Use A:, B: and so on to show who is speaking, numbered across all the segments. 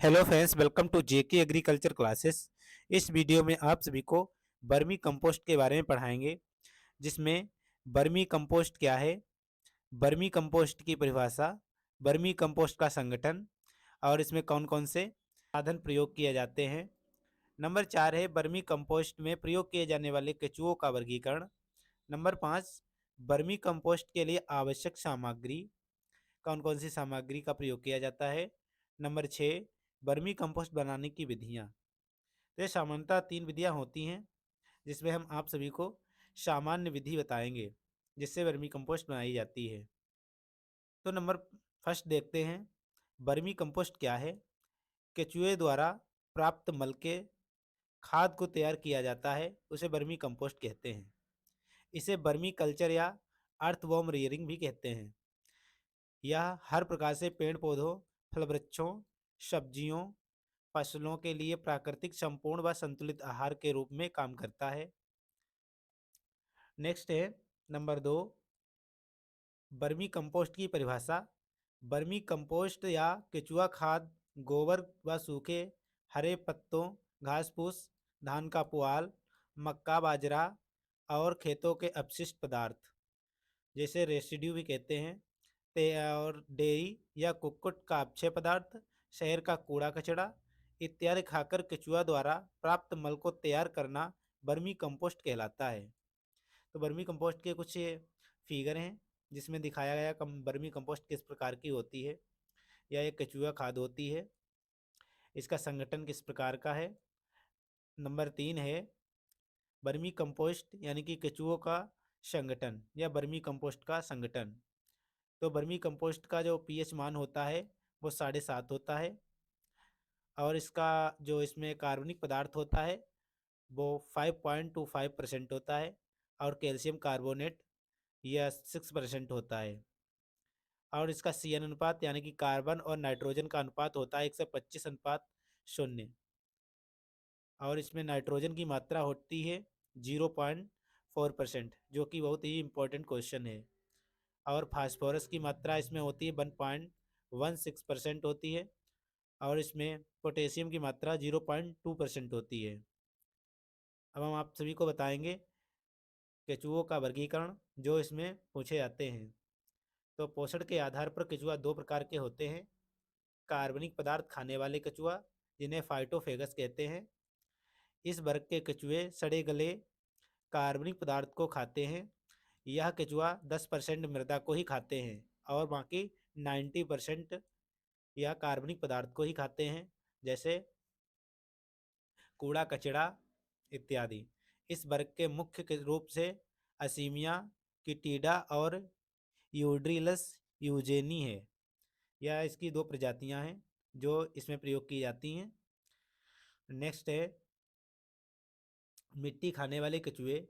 A: Hello friends, welcome to JK agriculture classes. इस video में आप सभी को बर्मी कंपोस्ट के बारे में पढ़ाएंगे, जिसमें बर्मी कंपोस्ट क्या है, बर्मी कंपोस्ट की परिभाषा, बर्मी कंपोस्ट का संगठन और इसमें कौन कौन से साधन प्रयोग किए जाते हैं। नंबर 4 है बर्मी कंपोस्ट में प्रयोग किए जाने वाले केचुओं का वर्गीकरण। नंबर 5 बर्मी कंपोस्ट के लिए आवश्यक सामग्री, कौन कौन सी सामग्री का प्रयोग किया जाता है। नंबर 6 बर्मी कंपोस्ट बनाने की विधियाँ। तो ये सामान्यतः 3 विधियाँ होती हैं, जिसमें हम आप सभी को सामान्य विधि बताएंगे जिससे वर्मी कंपोस्ट बनाई जाती है। तो नंबर फर्स्ट देखते हैं, वर्मी कंपोस्ट क्या है। केचुए द्वारा प्राप्त मल के खाद को तैयार किया जाता है, उसे वर्मी कंपोस्ट कहते हैं। इसे वर्मी कल्चर या अर्थवॉर्म रियरिंग भी कहते हैं। यह हर प्रकार से पेड़ पौधों, फल वृक्षों, सब्जियों, फसलों के लिए प्राकृतिक संपूर्ण व संतुलित आहार के रूप में काम करता है। नेक्स्ट है नंबर 2, बर्मी कंपोस्ट की परिभाषा। बर्मी कंपोस्ट या केचुआ खाद गोबर व सूखे हरे पत्तों, घास फूस, धान का पुआल, मक्का, बाजरा और खेतों के अपशिष्ट पदार्थ जैसे रेसिड्यू भी कहते हैं, और डेयरी या कुक्कुट का अक्षय पदार्थ, शहर का कूड़ा कचरा इत्यादि खाकर केचुआ द्वारा प्राप्त मल को तैयार करना बर्मी कंपोस्ट कहलाता है। तो बर्मी कंपोस्ट के कुछ फिगर हैं, जिसमें दिखाया गया बर्मी कंपोस्ट किस प्रकार की होती है। यह एक केचुआ खाद होती है। इसका संगठन किस प्रकार का है। नंबर 3 है बर्मी कंपोस्ट यानी कि केचुओं का संगठन या बर्मी कंपोस्ट का संगठन। तो बर्मी कंपोस्ट का जो पीएच मान होता है वो 7.5 होता है, और इसका जो इसमें कार्बनिक पदार्थ होता है वो 5.25% होता है, और कैल्शियम कार्बोनेट यह 6% होता है। और इसका CN अनुपात यानी कि कार्बन और नाइट्रोजन का अनुपात होता है 125:0, और इसमें नाइट्रोजन की मात्रा होती है 0.4%, जो कि बहुत ही इम्पोर्टेंट क्वेश्चन है। और फास्फोरस की मात्रा इसमें होती है 1.16% होती है, और इसमें पोटेशियम की मात्रा 0.2% होती है। अब हम आप सभी को बताएंगे केचुओं का वर्गीकरण जो इसमें पूछे जाते हैं। तो पोषण के आधार पर केचुआ 2 प्रकार के होते हैं। कार्बनिक पदार्थ खाने वाले केचुआ, जिन्हें फाइटोफेगस कहते हैं। इस वर्ग के केचुए सड़े गले कार्बनिक पदार्थ को खाते हैं। यह केचुआ 10% मृदा को ही खाते हैं, और बाकी 90% यह कार्बनिक पदार्थ को ही खाते हैं, जैसे कूड़ा कचरा इत्यादि। इस वर्ग के मुख्य के रूप से असीमिया, किटीडा और यूड्रिलस यूजेनी है। यह इसकी 2 प्रजातियां हैं जो इसमें प्रयोग की जाती हैं। नेक्स्ट है मिट्टी खाने वाले केचुए।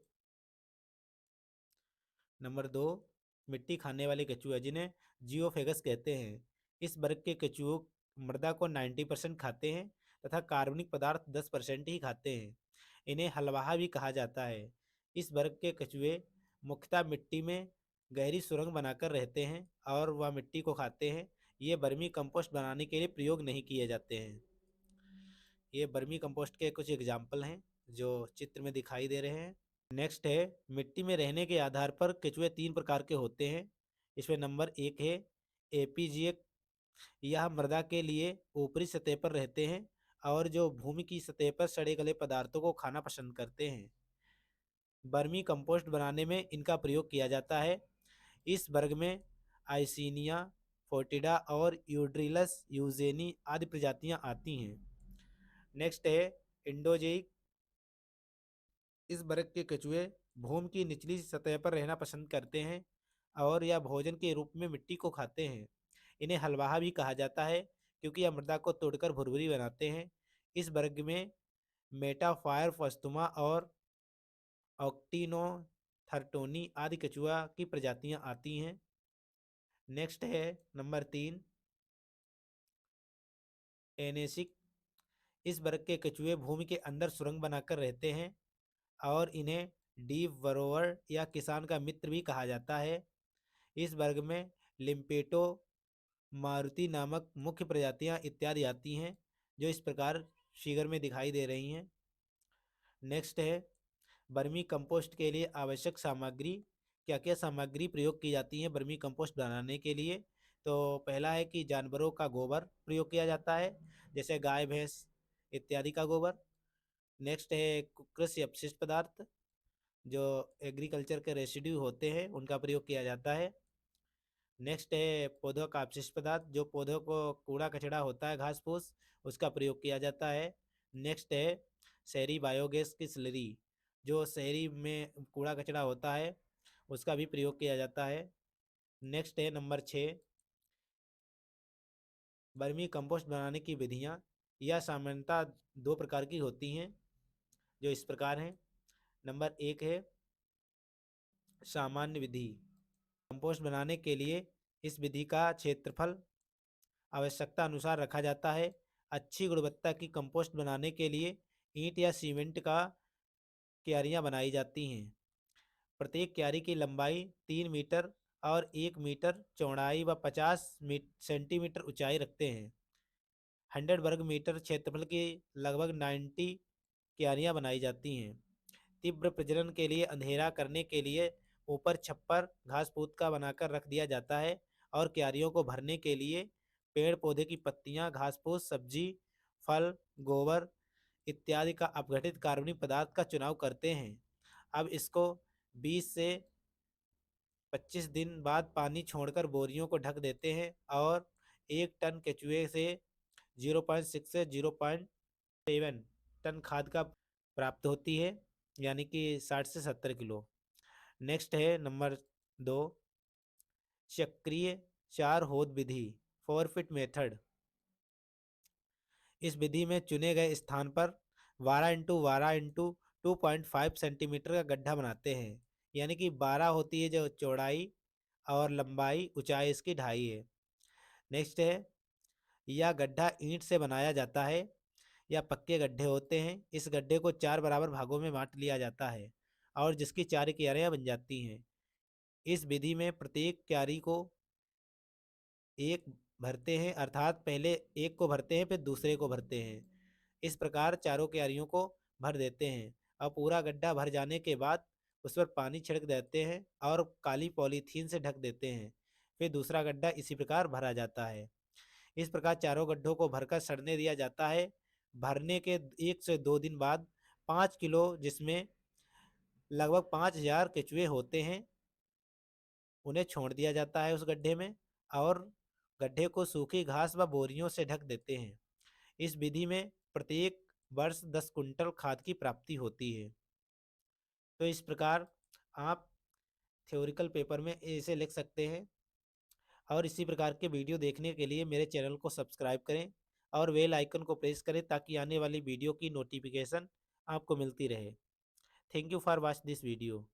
A: नंबर 2 मिट्टी खाने वाले केचुए, जिन्हें जियोफेगस कहते हैं। इस वर्ग के केचुओ मृदा को 90% खाते हैं तथा कार्बनिक पदार्थ 10% ही खाते हैं। इन्हें हलवाहा भी कहा जाता है। इस वर्ग के केचुए मुख्यतः मिट्टी में गहरी सुरंग बनाकर रहते हैं और वह मिट्टी को खाते हैं। ये बर्मी कंपोस्ट बनाने के लिए प्रयोग नहीं किए जाते हैं। ये बर्मी कंपोस्ट के कुछ एग्जाम्पल हैं जो चित्र में दिखाई दे रहे हैं। नेक्स्ट है मिट्टी में रहने के आधार पर केचुए 3 प्रकार के होते हैं। इसमें नंबर 1 है एपीजियक। यह मृदा के लिए ऊपरी सतह पर रहते हैं और जो भूमि की सतह पर सड़े गले पदार्थों को खाना पसंद करते हैं। बर्मी कंपोस्ट बनाने में इनका प्रयोग किया जाता है। इस वर्ग में आइसिनिया, फोर्टिडा और यूड्रिलस यूजेनी आदि प्रजातियां आती हैं। नेक्स्ट है इंडोजेइक। इस वर्ग के केचुए भूमि की निचली सतह पर रहना पसंद करते हैं और यह भोजन के रूप में मिट्टी को खाते हैं। इन्हें हलवाहा भी कहा जाता है क्योंकि यह मृदा को तोड़कर भुरभुरी बनाते हैं। इस वर्ग में मेटाफायर फस्तुमा और ऑक्टिनोथर्टोनी आदि केचुआ की प्रजातियां आती हैं। नेक्स्ट है नंबर 3 एनेसिक। इस वर्ग के केचुए भूमि के अंदर सुरंग बनाकर रहते हैं और इन्हें डीप बरोवर या किसान का मित्र भी कहा जाता है। इस वर्ग में लिम्पेटो, मारुति नामक मुख्य प्रजातियां इत्यादि आती हैं। जो इस प्रकार फिगर में दिखाई दे रही हैं। नेक्स्ट है वर्मी कंपोस्ट के लिए आवश्यक सामग्री। क्या क्या सामग्री प्रयोग की जाती है वर्मी कंपोस्ट बनाने के लिए? तो पहला है कि जानवरों का गोबर प्रयोग किया जाता है, जैसे गाय भैंस इत्यादि का गोबर। नेक्स्ट है कृषि अपशिष्ट पदार्थ, जो एग्रीकल्चर के रेसिड्यू होते हैं उनका प्रयोग किया जाता है। नेक्स्ट है पौधों का अपशिष्ट पदार्थ, जो पौधों को कूड़ा कचड़ा होता है घास फूस, उसका प्रयोग किया जाता है। नेक्स्ट है शहरी बायोगैस की स्लरी, जो शहरी में कूड़ा कचड़ा होता है उसका भी प्रयोग किया जाता है। नेक्स्ट है नंबर 6, वर्मी कंपोस्ट बनाने की विधियाँ। यह सामान्यतः दो प्रकार की होती हैं, जो इस प्रकार हैं। नंबर 1 है सामान्य विधि। कंपोस्ट बनाने के लिए इस विधि का क्षेत्रफल आवश्यकता अनुसार रखा जाता है। अच्छी गुणवत्ता की कंपोस्ट बनाने के लिए ईंट या सीमेंट का क्यारियाँ बनाई जाती हैं। प्रत्येक क्यारी की लंबाई 3 मीटर और 1 मीटर चौड़ाई व 50 सेंटीमीटर ऊंचाई रखते हैं। 100 वर्ग मीटर क्षेत्रफल की लगभग 90 क्यारियाँ बनाई जाती हैं। तीव्र प्रजनन के लिए अंधेरा करने के लिए ऊपर छप्पर घास फूस का बनाकर रख दिया जाता है, और क्यारियों को भरने के लिए पेड़ पौधे की पत्तियां, घास फूस, सब्जी, फल, गोबर इत्यादि का अपघटित कार्बनिक पदार्थ का चुनाव करते हैं। अब इसको 20 से 25 दिन बाद पानी छोड़कर बोरियों को ढक देते हैं, और 1 टन केचुए से 0.6 से 0.7 टन खाद का प्राप्त होती है, यानी कि 60 से 70 किलो। नेक्स्ट है नंबर 2, चक्रीय 4 होद विधि, 4 फीट मेथड। इस विधि में चुने गए स्थान पर 12 इंटू 12 इंटू 2.5 सेंटीमीटर का गड्ढा बनाते हैं, यानी कि 12 होती है जो चौड़ाई, और लंबाई ऊंचाई इसकी 2.5 है। नेक्स्ट है यह गड्ढा ईंट से बनाया जाता है या पक्के गड्ढे होते हैं। इस गड्ढे को 4 बराबर भागों में बांट लिया जाता है, और जिसकी 4 क्यारियाँ बन जाती हैं। इस विधि में प्रत्येक क्यारी को एक भरते हैं, अर्थात पहले एक को भरते हैं फिर दूसरे को भरते हैं। इस प्रकार चारों क्यारियों को भर देते हैं। अब पूरा गड्ढा भर जाने के बाद उस पर पानी छिड़क देते हैं और काली पॉलीथीन से ढक देते हैं। फिर दूसरा गड्ढा इसी प्रकार भरा जाता है। इस प्रकार चारों गड्ढों को भरकर सड़ने दिया जाता है। भरने के 1 से 2 दिन बाद 5 किलो, जिसमें लगभग 5,000 केचुए होते हैं, उन्हें छोड़ दिया जाता है उस गड्ढे में, और गड्ढे को सूखी घास व बोरियों से ढक देते हैं। इस विधि में प्रत्येक वर्ष 10 कुंटल खाद की प्राप्ति होती है। तो इस प्रकार आप थ्योरिकल पेपर में इसे लिख सकते हैं। और इसी प्रकार के वीडियो देखने के लिए मेरे चैनल को सब्सक्राइब करें और बेल आइकन को प्रेस करें, ताकि आने वाली वीडियो की नोटिफिकेशन आपको मिलती रहे। Thank you for watch this video.